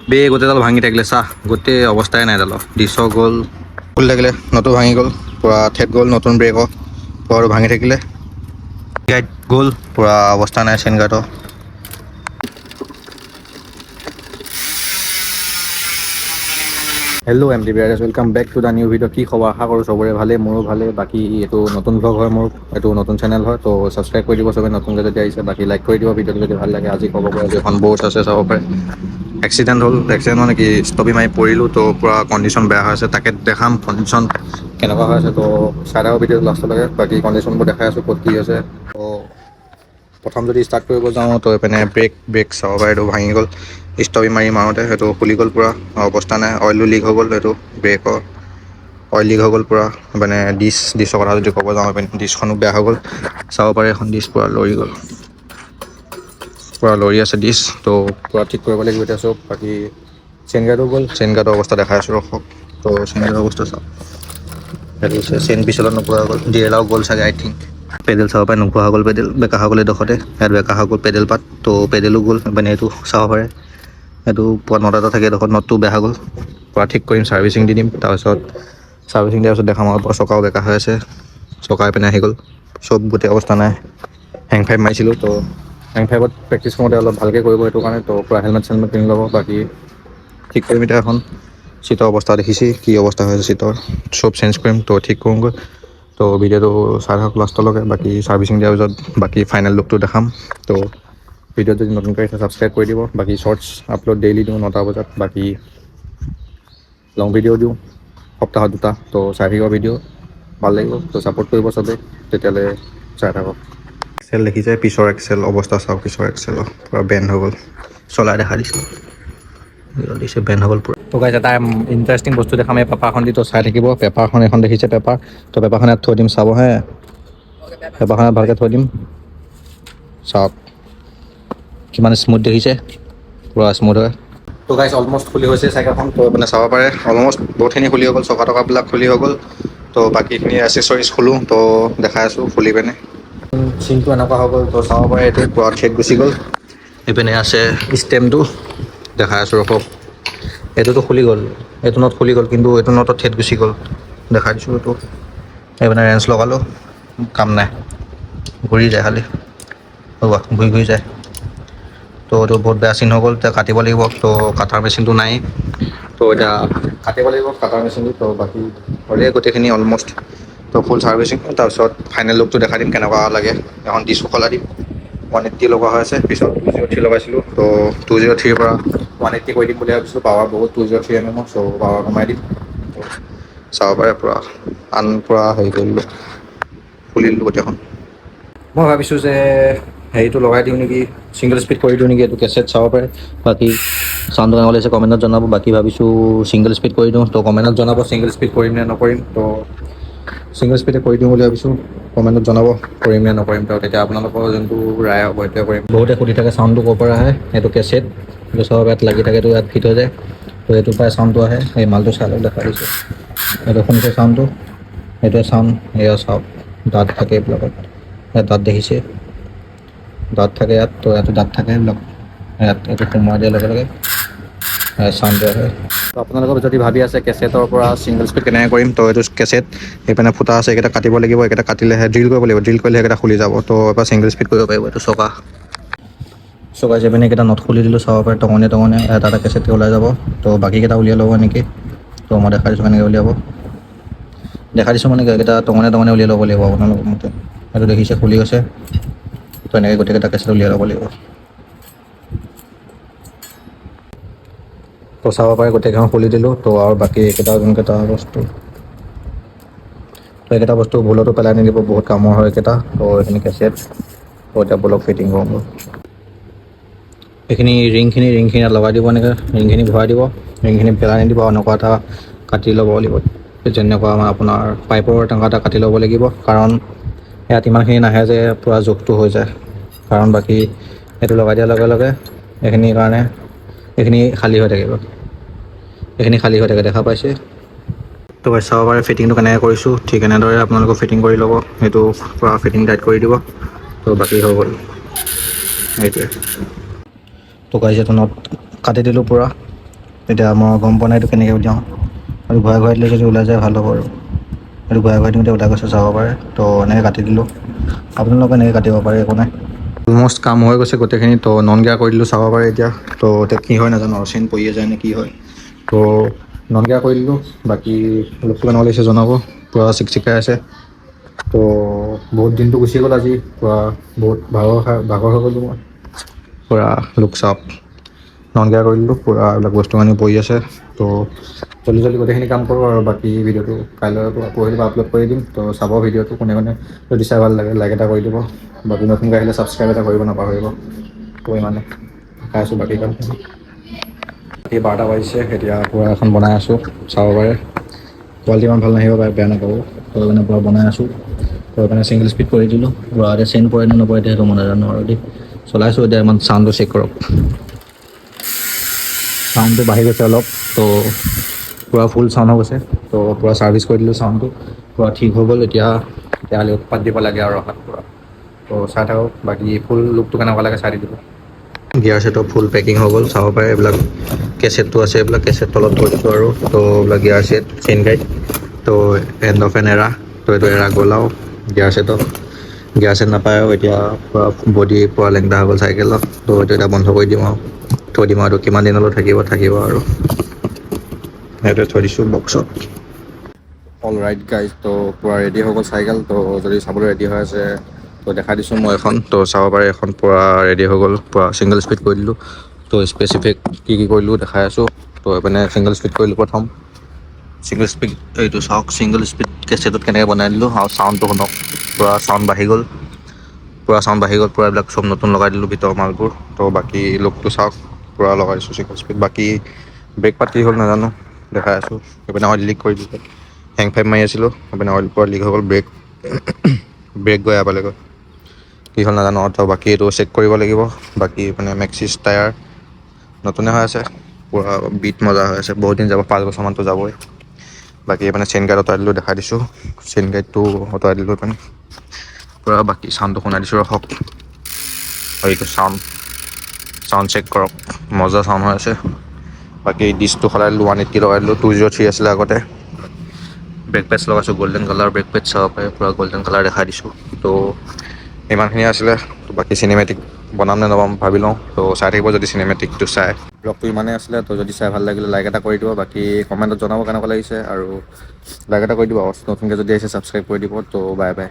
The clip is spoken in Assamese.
বে গোটেইডাল ভাঙি থাকিলে চাহ গোটেই অৱস্থাই নাই ডালৰ ডিছ গ'ল খুলি থাকিলে নতুন ভাঙি গ'ল পূৰা ঠেক গ'ল নতুন ব্ৰেকৰ পূৰা ভাঙি থাকিলে গাইড গ'ল পূৰা অৱস্থা নাই চেইন গাৰ্ডৰ। Hello' M D viewers welcome back to the new video'. কি খবৰ? আশা কৰোঁ চবৰে ভালেই, মোৰো ভালেই। বাকী এইটো নতুন ব্লগ হয় মোৰ, এইটো নতুন চেনেল হয়, তো ছাবস্ক্ৰাইব কৰি দিব চবে নতুনকৈ যদি আহিছে। বাকী লাইক কৰি দিব ভিডিঅ'টো যদি ভাল লাগে। আজি ক'ব পৰা যে এখন ব'ৰ্ড আছে চাব পাৰে। এক্সিডেণ্ট হ'ল, এক্সিডেণ্ট মানে কি ষ্টপি মাৰি পৰিলোঁ, তো পূৰা কণ্ডিশ্যন বেয়া হৈ আছে। তাকে দেখাম কণ্ডিশ্যন কেনেকুৱা হৈ আছে, তো চাই থাকক ভিডিঅ'টো লাষ্টলৈকে। বাকী কণ্ডিশ্যনবোৰ দেখাই আছোঁ ক'ত কি আছে। তো প্ৰথম যদি ষ্টাৰ্ট কৰিব যাওঁ তো এইপিনে ব্ৰেক চাব পাৰে, এইটো ভাঙি গ'ল ষ্টপি মাৰোঁতে, সেইটো খুলি গ'ল পূৰা অৱস্থা নাই। অইলো লিক হৈ গ'ল, সেইটো ব্ৰেকৰ অইল লিক হৈ গ'ল পূৰা। মানে ডিছৰ কথা যদি ক'ব যাওঁ এইপিনে ডিছখনো বেয়া হৈ গ'ল চাব পাৰে। এখন ডিছ পূৰা লৰি গ'ল, পূৰা লৰি আছে ডিছ, তো পূৰা ঠিক কৰিব লাগিব এতিয়া চব। বাকী চেইন গাৰ্ডো গ'ল, চেইন গাৰ্ডৰ অৱস্থা দেখাই আছোঁ ৰখক। তো চেইন গাৰ্ডৰ অৱস্থা চাওক, সেইটো চেইন পিছলত নোপোৱা হৈ গ'ল। ডিএলাও গ'ল চাগে আই থিংক। পেডেল চাব পাৰে নোপোৱা হৈ গ'ল, পেডেল বেকা হৈ গ'ল এডোখৰতে, ইয়াত বেকা হৈ গ'ল পেডেল পাত, তো পেডেলো গ'ল। মানে এইটো চাব পাৰে, এইটো পূৰা নট এটা থাকে এডোখৰত, নটটো বেয়া হৈ গ'ল। পূৰা ঠিক কৰিম, ছাৰ্ভিচিং দি দিম। তাৰপিছত ছাৰ্ভিচিং দিয়াৰ পিছত দেখাম আৰু পূৰা চকাও বেকা হৈ আছে, চকা পিনে আহি গ'ল, চব গোটেই অৱস্থা নাই। হেং ফাইভ মাৰিছিলোঁ, তো হেং ফাইভত প্ৰেক্টিছ কৰোঁতে অলপ ভালকৈ কৰিব, সেইটো কাৰণে তো পূৰা হেলমেট চেলমেট কিনি ল'ব। বাকী ঠিক কৰিম এতিয়া এখন চিটৰ অৱস্থা দেখিছে কি অৱস্থা হৈ আছে চিটৰ, চব চেঞ্জ কৰিম, তো ঠিক কৰোঁগৈ। তো ভিডিঅ'টো চাই থাকক লাষ্টলৈকে। বাকী ছাৰ্ভিচিং দিয়াৰ পিছত বাকী ফাইনেল লুকটো দেখাম। তো ভিডিঅ'ত যদি নতুনকৈ আহিছে ছাবস্ক্ৰাইব কৰি দিব। বাকী শ্বৰ্টছ আপলোড ডেইলি দিওঁ 9টা বজাত। বাকী লং ভিডিঅ' দিওঁ সপ্তাহত 2টা, তো চাই থাকিব ভিডিঅ' ভাল লাগিব, তো ছাপোৰ্ট কৰিব চবেই। তেতিয়ালৈ চাই থাকক। এক্সেল দেখিছে, পিছৰ এক্সেল অৱস্থা চাওক, পিছৰ এক্সেলৰ পূৰা বেণ্ড হৈ গ'ল, চলাই দেখা দিছোঁ দিছে বেণ্ড হৈ গ'ল পূৰা। তো গাইছ এটা ইণ্টাৰেষ্টিং বস্তু দেখাম, এই পেপাৰখন দি তো চাই থাকিব। পেপাৰখন এখন দেখিছে পেপাৰ, তো পেপাৰখন ইয়াত থৈ দিম চাব হে, পেপাৰখন ইয়াত ভালকৈ থৈ দিম চাওক কিমান স্মুথ দেখিছে, পূৰা স্মুথ হয়। তো গাইছ অলমষ্ট খুলি হৈছে চাইকেলখন, তো মানে চাব পাৰে অলমষ্ট বহুতখিনি খুলি হৈ গ'ল, চকা টকাবিলাক খুলি হৈ গ'ল। তো বাকীখিনি এচেছৰিজ খোলোঁ, তো দেখাই আছোঁ খুলি পিনে। চিনটো এনেকুৱা হৈ গ'ল, তো চাব পাৰে এইটো পূৰা ঠেক গুচি গ'ল। এইপিনে আছে ষ্টেমটো দেখাই আছোঁ ৰখক, এইটোতো খুলি গ'ল, এইটো নট খুলি গ'ল, কিন্তু এইটো নটত ঠেক গুচি গ'ল দেখাই দিছোঁ। এইটো এইপিনে ৰেঞ্চ লগালোঁ, কাম নাই, ঘূৰি যায় খালি, ৰ'বা ঘূৰি যায়। তো এইটো বহুত বেয়া চিন হৈ গ'ল, এতিয়া কাটিব লাগিব। তো কাটাৰ মেচিনটো নাই, তো এতিয়া কাটিব লাগিব কাটাৰ মেচিনটো। তো বাকী হ'লেই গোটেইখিনি অলমষ্ট, তো ফুল ছাৰ্ভিচিং। তাৰপিছত ফাইনেল লুকটো দেখাই দিম কেনেকুৱা লাগে। এখন ডিছো সলাই দিম, 180 লগোৱা হৈ আছে, পিছত 203 লগাইছিলোঁ, তো 203ৰ পৰা 180 কৰি দিম বুলি ভাবিছিলোঁ। পাৱাৰ বহুত 203 mm, চ' পাৱাৰ কমাই দিম। চাব পাৰে পূৰা পূৰা হেৰি কৰিলোঁ, খুলি দিলোঁ গোটেইখন। মই ভাবিছোঁ যে হেৰিটো লগাই দিওঁ নেকি, ছিংগল স্পীড কৰি দিওঁ নেকি, এইটো কেছেট চাব পাৰে। বাকী চাউণ্ডটো কেনেকুৱা লাগিছে কমেণ্টত জনাব। বাকী ভাবিছোঁ ছিংগল স্পীড কৰি দিওঁ, তো কমেণ্টত জনাব ছিংগল স্পীড কৰিম নে নকৰিম। তো ছিংগল স্পীডে কৰি দিওঁ বুলি ভাবিছোঁ, কমেণ্টত জনাব কৰিম নে নকৰিম। তো তেতিয়া আপোনালোকৰ যোনটো ৰায় হ'ব সেইটোৱে কৰিম। বহুতে সুধি থাকে চাউণ্ডটো ক'ৰ পৰা আহে, সেইটো কেছেট এইটো চব ইয়াত লাগি থাকে, তো ইয়াত ফিট হৈ যায়, তো এইটোৰ পৰাই চাউণ্ডটো আহে। এই মালটো চাই লওক দেখা দিছোঁ, এইটো শুনিছে চাউণ্ডটো, এইটোৱে চাউণ্ড। এয়া চাওক দাঁত থাকে এইবিলাকত, ইয়াত দাঁত দেখিছে, দাঁত থাকে ইয়াত, তো ইয়াতো দাঁত থাকে এইবিলাক, ইয়াত এইটো সোমোৱাই দিয়াৰ লগে লগে চাউণ্ডটো আহে। তো আপোনালোকৰ যদি ভাবি আছে কেছেটৰ পৰা ছিংগল স্পীড কেনেকৈ কৰিম, তো এইটো কেছেট সেইপিনে ফুটা আছে, এইকেইটা কাটিব লাগিব, এইকেইটা কাটিলেহে ড্ৰিল কৰিব লাগিব, ড্ৰিল কৰিলে সেইকেইটা খুলি যাব, তো এবাৰ ছিংগল স্পীড কৰিব পাৰিব। এইটো চকা চেপিনে এইকেইটা নট খুলি দিলোঁ, চাব পাৰে টঙনে এটা এটা কেছেটকৈ ওলাই যাব। তো বাকীকেইটা উলিয়াই ল'ব এনেকৈ, তো মই দেখাই দিছোঁ কেনেকৈ উলিয়াব, দেখাই দিছোঁ মানে এইকেইটা টঙনে উলিয়াই ল'ব লাগিব আপোনালোকৰ মতে। এইটো দেখিছে খুলি গৈছে, তো এনেকৈ গোটেইকেইটা কেছেট উলিয়াই ল'ব লাগিব। তো চাব পাৰে গোটেইকেইখন খুলি দিলোঁ। তো আৰু বাকী এইকেইটা যোনকেইটা বস্তু, তো এইকেইটা বস্তু ভুলতো পেলাই নিদিব, বহুত কামৰ হয় এইকেইটা। তো এইখিনি কেছেট, তো এতিয়া ব্লক ফিটিং কৰোঁ। এইখিনি ৰিংখিনি ইয়াত লগাই দিব, এনেকৈ ৰিংখিনি ভৰাই দিব, ৰিংখিনি পেলাই নিদিব। এনেকুৱা এটা কাটি ল'ব লাগিব, যেনেকুৱা আপোনাৰ পাইপৰ তেনেকুৱা এটা কাটি ল'ব লাগিব, কাৰণ ইয়াত ইমানখিনি নাহে যে পূৰা জোখটো হৈ যায়। কাৰণ বাকী এইটো লগাই দিয়াৰ লগে লগে এইখিনিৰ কাৰণে এইখিনি খালী হৈ থাকিব, এইখিনি খালী হৈ থাকে দেখা পাইছে। তো চাব পাৰে ফিটিংটো কেনেকৈ কৰিছোঁ, ঠিক এনেদৰে আপোনালোকক ফিটিং কৰি ল'ব। সেইটো পূৰা ফিটিং টাইট কৰি দিব, তো বাকী হৈ গ'ল সেইটোৱে। তো গাইছ এইটো নট কাটি দিলোঁ পূৰা, এতিয়া মই গম পোৱা নাই এইটো কেনেকৈ উলিয়াওঁ, আৰু ঘূৰাই ঘূৰাই দিলে যদি ওলাই যায় ভাল হ'ব আৰু এইটো ঘূৰাই ঘূৰাই দিওঁতে ওলাই গৈছে চাব পাৰে। তো এনেকৈ কাটি দিলোঁ, আপোনালোকে এনেকৈ কাটিব পাৰে, একো নাই। অলম'ষ্ট কাম হৈ গৈছে গোটেইখিনি, তো নন গিয়াৰ কৰি দিলোঁ চাব পাৰে এতিয়া। তো এতিয়া কি হয় নাজানো আৰু চেইন পৰিয়ে যায় নে কি হয়। তো নন গিয়াৰ কৰি দিলোঁ, বাকী লুকটো কেনেকুৱা লাগিছে জনাব। পূৰা চিকচিকাই আছে। তো বহুত দিনটো গুচি গ'ল আজি, পূৰা বহুত ভাগৰ হৈ গ'লোঁ মই। পূৰা লুক চাপ নন গিয়াৰ কৰি দিলোঁ, পূৰা এইবিলাক বস্তু আনি পৰি আছে। তো জল্দি জল্দি গোটেইখিনি কাম কৰোঁ আৰু বাকী ভিডিঅ'টো কাইলৈ পৰহিলৈ আপলোড কৰি দিম। তো চাব ভিডিঅ'টো কোনে কোনে, যদি চাই ভাল লাগে লাইক এটা কৰি দিব। বাকী নতুনকৈ আহিলে ছাবস্ক্ৰাইব এটা কৰিব নাপাহৰিব। তো ইমানে খাই আছোঁ বাকী কামখিনি। বাকী 12টা বাজিছে, এতিয়া পূৰা এখন বনাই আছোঁ চাব পাৰে। কোৱালিটি ইমান ভাল নাহিব পাৰে, বেয়া নাপাব। তো মানে পূৰা বনাই আছোঁ। তো সেইকাৰণে ছিংগল স্পীড কৰি দিলোঁ। পূৰা এতিয়া চেইন পৰে নে নপৰে এতিয়া সেইটো মই নাজানো আৰু দেই। চলাইছোঁ এতিয়া, ইমান চাউণ্ডটো চেক কৰক। চাউণ্ডটো বাঢ়ি গৈছে অলপ, তো পূৰা ফুল চাউণ্ড হৈ গৈছে। তো পূৰা ছাৰ্ভিচ কৰি দিলোঁ চাউণ্ডটো, পূৰা ঠিক হৈ গ'ল। এতিয়া তেতিয়াহ'লে উৎপাত দিব লাগে আৰু অহাত পূৰা। তো চাই থাকক, বাকী ফুল লুকটো কেনেকুৱা লাগে চাই দিব। গিয়াৰ ছেটৰ ফুল পেকিং হৈ গ'ল চাব পাৰে। এইবিলাক কেছেটটো আছে, এইবিলাক কেছেট তলত থৈ দিছোঁ আৰু। তো এইবিলাক গিয়াৰ ছেট, চেইন গাইড, তো এণ্ড অফ এন এৰা। তো এইটো এৰা গ'ল আৰু গিয়াৰ ছেটত। গিয়াৰ ছেট নাপায় আৰু এতিয়া পূৰা বডি পূৰা লেংটা হৈ গ'ল চাইকেলত। তো এইটো এতিয়া বন্ধ কৰি দিম আৰু থৈ দিম আৰু কিমান দিনলৈ থাকিব আৰু সেইটোৱে থৈ দিছোঁ বক্সত। অল ৰাইট গাইজ, তো পূৰা ৰেডি হৈ গ'ল চাইকেল। তো যদি চাবলৈ ৰেডি হৈ আছে তো দেখাই দিছোঁ মই এখন। তো চাব পাৰে এখন পূৰা ৰেডি হৈ গ'ল, পূৰা ছিংগল স্পীড কৰি দিলোঁ। তো স্পেচিফিক কি কি কৰিলোঁ দেখাই আছোঁ। তো এইপিনে ছিংগল স্পীড কৰিলোঁ প্ৰথম। ছিংগল স্পীড এইটো চাওক, ছিংগল স্পীড কেছেটত কেনেকৈ বনাই দিলোঁ আৰু চাউণ্ডটো শুনক। পূৰা চাউণ্ড বাঢ়ি গ'ল, পূৰা এইবিলাক চব নতুন লগাই দিলোঁ ভিতৰৰ মালবোৰ। তো বাকী লুকটো চাওক, পূৰা লগাই দিছোঁ ছিংগল স্পীড। বাকী ব্ৰেক পাত কি হ'ল নাজানো, দেখাই আছোঁ। সেইপিনে অইল লিক কৰি দিছে, হেং ফাইভ মাৰি আছিলোঁ, সেইপিনে অইল পূৰা লিক হৈ গ'ল। ব্ৰেক গৈ আবালেগৈ কি হ'ল নাজানো। তো বাকী এইটো চেক কৰিব লাগিব। বাকী মানে মেক্সিছ টায়াৰ নতুনে হৈ আছে, পূৰা বিট মজা হৈ আছে, বহুত দিন যাব, 5 বছৰমানতো যাবই। বাকী মানে চেইন গাৰ্ড আঁতৰাই দিলোঁ, দেখাই দিছোঁ। চেইন গাৰ্ডটো আঁতৰাই দিলোঁ মানে পূৰা। বাকী চাউণ্ডটো শুনাই দিছোঁ ৰখক। এইটো চাউণ্ড চেক কৰক, মজা চাউণ্ড হৈ আছে। বাকী ডিছটো সলাই দিলোঁ, 180 লগাই দিলোঁ, 203 আছিলে আগতে। ব্ৰেক পেডছ লগাইছোঁ, গল্ডেন কালাৰ ব্ৰেক পেডছ চাব পাৰে, পূৰা গল্ডেন কালাৰ দেখাই দিছোঁ। তো ইমানখিনি আছিলে। তো বাকী চিনেমেটিক বনাম নে নবনাম ভাবি লওঁ। তো চাই থাকিব যদি চিনেমেটিকটো চাই। ব্লগটো ইমানেই আছিলে, তো যদি চাই ভাল লাগিলে লাইক এটা কৰি দিব। বাকী কমেণ্টত জনাব কেনেকুৱা লাগিছে, আৰু লাইক এটা কৰি দিব। নতুনকৈ যদি আহিছে ছাবস্ক্ৰাইব কৰি দিব। তো বাই বাই।